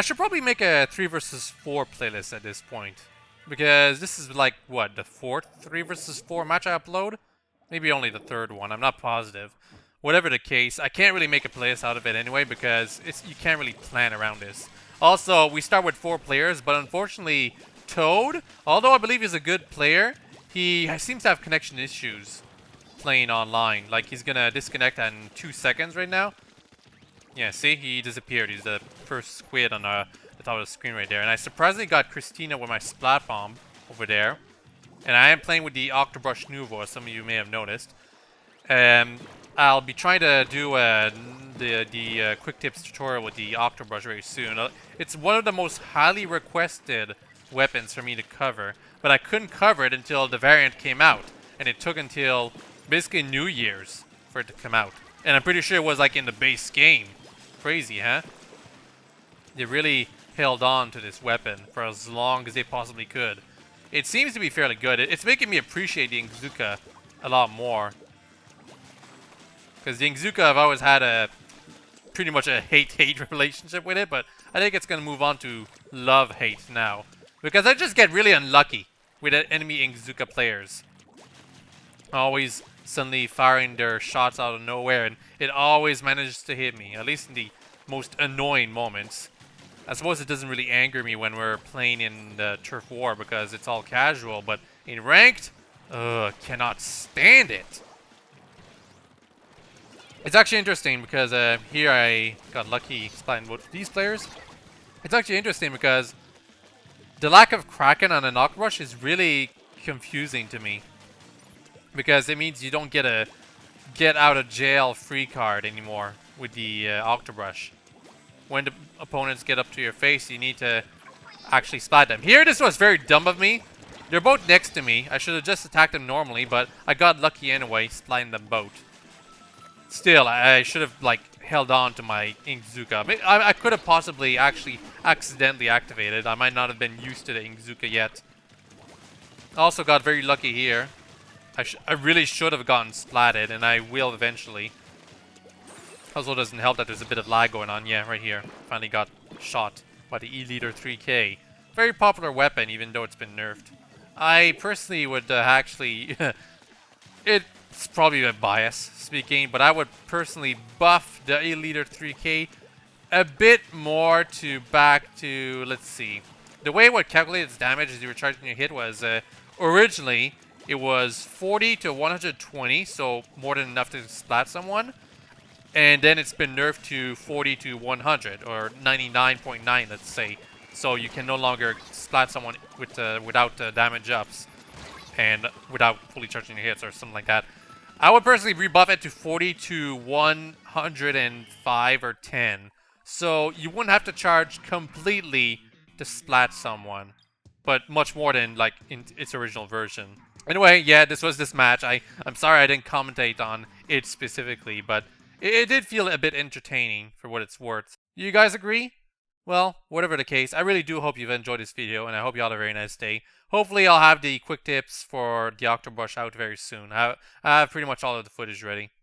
I should probably make a 3 versus 4 playlist at this point. Because this is like, what, the 4th 3 versus 4 match I upload? Maybe only the 3rd one, I'm not positive. Whatever the case, I can't really make a playlist out of it anyway because you can't really plan around this. Also, we start with 4 players, but unfortunately, Toad, although I believe he's a good player, he seems to have connection issues playing online. Like, he's gonna disconnect in 2 seconds right now. Yeah, see? He disappeared. He's the first squid on the top of the screen right there. And I surprisingly got Christina with my Splat Bomb over there. And I am playing with the Octobrush Nouveau, as some of you may have noticed. I'll be trying to do the quick tips tutorial with the Octobrush very soon. It's one of the most highly requested weapons for me to cover. But I couldn't cover it until the variant came out. And it took until basically New Year's for it to come out. And I'm pretty sure it was like in the base game. Crazy, huh? They really held on to this weapon for as long as they possibly could. It seems to be fairly good. It's making me appreciate the Ingzuka a lot more. Because the Ingzuka, I've always had pretty much a hate-hate relationship with it, but I think it's going to move on to love-hate now. Because I just get really unlucky with enemy Ingzuka players. Always suddenly firing their shots out of nowhere, and it always manages to hit me, at least in the most annoying moments. I suppose it doesn't really anger me when we're playing in the Turf War because it's all casual, but in ranked, cannot stand it. It's actually interesting because here I got lucky spotting both of these players. It's actually interesting because the lack of Kraken on an Octobrush is really confusing to me. Because it means you don't get a get out of jail free card anymore with the Octobrush. When the opponents get up to your face, you need to actually splat them. Here, this was very dumb of me. They're both next to me. I should have just attacked them normally, but I got lucky anyway, splatting them both. Still, I should have, like, held on to my Ingzuka. I could have possibly actually accidentally activated. I might not have been used to the Ingzuka yet. Also got very lucky here. I really should have gotten splatted, and I will eventually. Also doesn't help that there's a bit of lag going on. Yeah, right here. Finally got shot by the E-Liter 3K. Very popular weapon, even though it's been nerfed. I personally would actually... it's probably a bias speaking, but I would personally buff the E-Liter 3K a bit more to back to... Let's see. The way it would calculate its damage as you were charging your hit was... originally, it was 40 to 120, so more than enough to splat someone. And then it's been nerfed to 40 to 100, or 99.9, let's say. So you can no longer splat someone with without damage ups, and without fully charging your hits or something like that. I would personally rebuff it to 40 to 105 or 10. So you wouldn't have to charge completely to splat someone, but much more than like in its original version. Anyway, yeah, this was this match. I'm sorry I didn't commentate on it specifically, but it did feel a bit entertaining for what it's worth. You guys agree? Well, whatever the case, I really do hope you've enjoyed this video, and I hope you all have a very nice day. Hopefully I'll have the quick tips for the Octobrush out very soon. I have pretty much all of the footage ready.